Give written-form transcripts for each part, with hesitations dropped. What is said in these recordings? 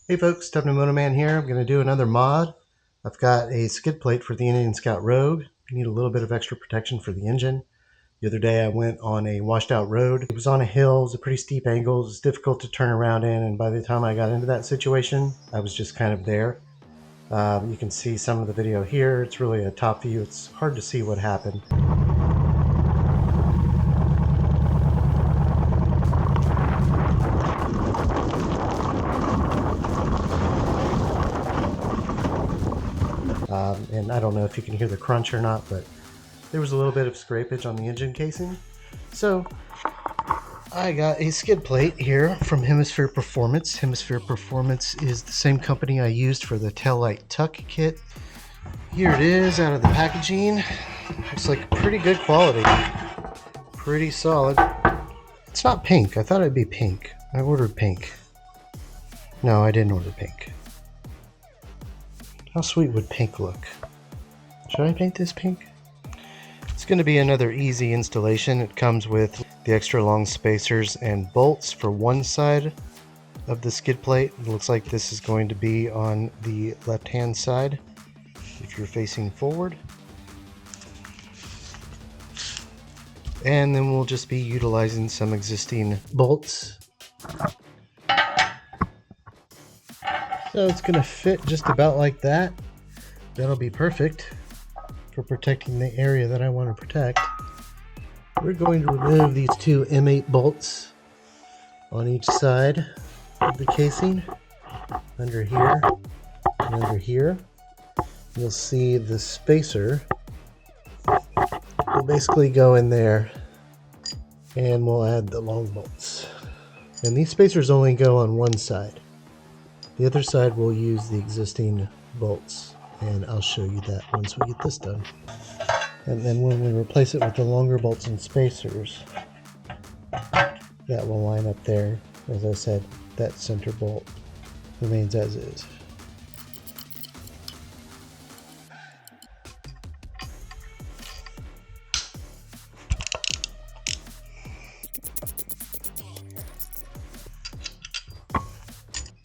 Hey folks, Moto Man here. I'm going to do another mod. I've got a skid plate for the Indian Scout Rogue. I need a little bit of extra protection for the engine. The other day I went on a washed out road. It was on a hill, it was a pretty steep angle, it was difficult to turn around in, and by the time I got into that situation, I was just kind of there. You can see some of the video here. It's really a top view. It's hard to see what happened. And I don't know if you can hear the crunch or not, but there was a little bit of scrapage on the engine casing. So I got a skid plate here from Hemisphere Performance. Hemisphere Performance is the same company I used for the taillight tuck kit. Here it is out of the packaging. Looks like pretty good quality. Pretty solid. It's not pink. I thought it'd be pink. I ordered pink. No, I didn't order pink. How sweet would pink look? Should I paint this pink? It's going to be another easy installation. It comes with the extra long spacers and bolts for one side of the skid plate. It looks like this is going to be on the left hand side if you're facing forward. And then we'll just be utilizing some existing bolts. So it's going to fit just about like that. That'll be perfect for protecting the area that I want to protect. We're going to remove these two M8 bolts on each side of the casing, under here and under here. You'll see the spacer will basically go in there, and we'll add the long bolts. And these spacers only go on one side. The other side will use the existing bolts, and I'll show you that once we get this done. And then when we replace it with the longer bolts and spacers, that will line up there. As I said, that center bolt remains as is.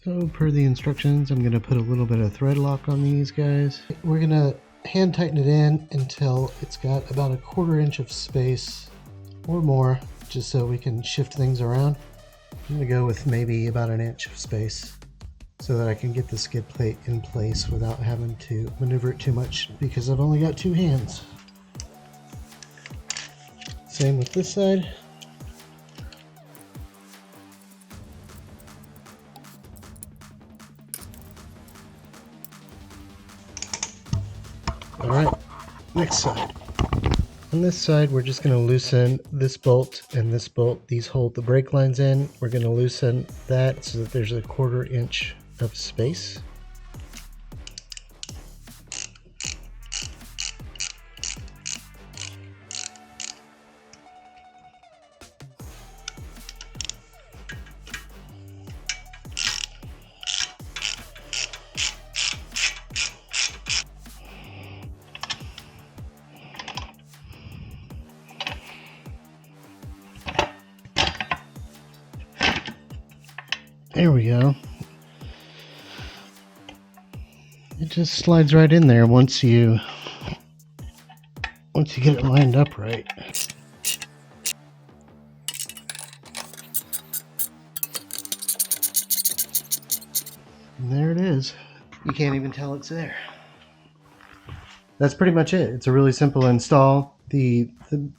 So per the instructions, I'm going to put a little bit of thread lock on these guys. We're going to hand tighten it in until it's got about a 1/4 inch of space or more, just so we can shift things around. I'm going to go with maybe about 1 inch of space so that I can get the skid plate in place without having to maneuver it too much, because I've only got 2 hands. Same with this side. Alright, next side. On this side, we're just going to loosen this bolt and this bolt. These hold the brake lines in. We're going to loosen that so that there's a 1/4 inch of space. There we go. It just slides right in there once you get it lined up right. And there it is. You can't even tell it's there. That's pretty much it. It's a really simple install. The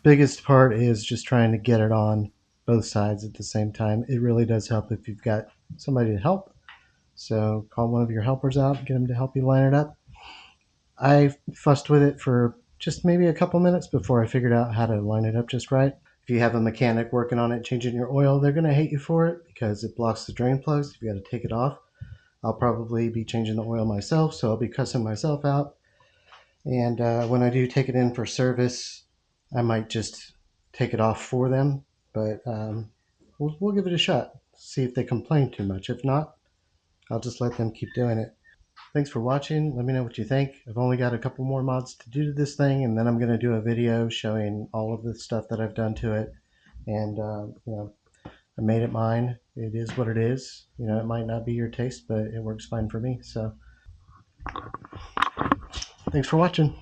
biggest part is just trying to get it on both sides at the same time. It really does help if you've got somebody to help. So call one of your helpers out, get them to help you line it up. I fussed with it for just maybe a couple minutes before I figured out how to line it up just right. If you have a mechanic working on it, changing your oil, they're going to hate you for it because it blocks the drain plugs. You've got to take it off. I'll probably be changing the oil myself, so I'll be cussing myself out. And when I do take it in for service, I might just take it off for them. But we'll give it a shot, see if they complain too much. If not, I'll just let them keep doing it. Thanks for watching. Let me know what you think. I've only got a couple more mods to do to this thing, and then I'm going to do a video showing all of the stuff that I've done to it. And I made it mine. it is what it is. It might not be your taste, but it works fine for me. So thanks for watching.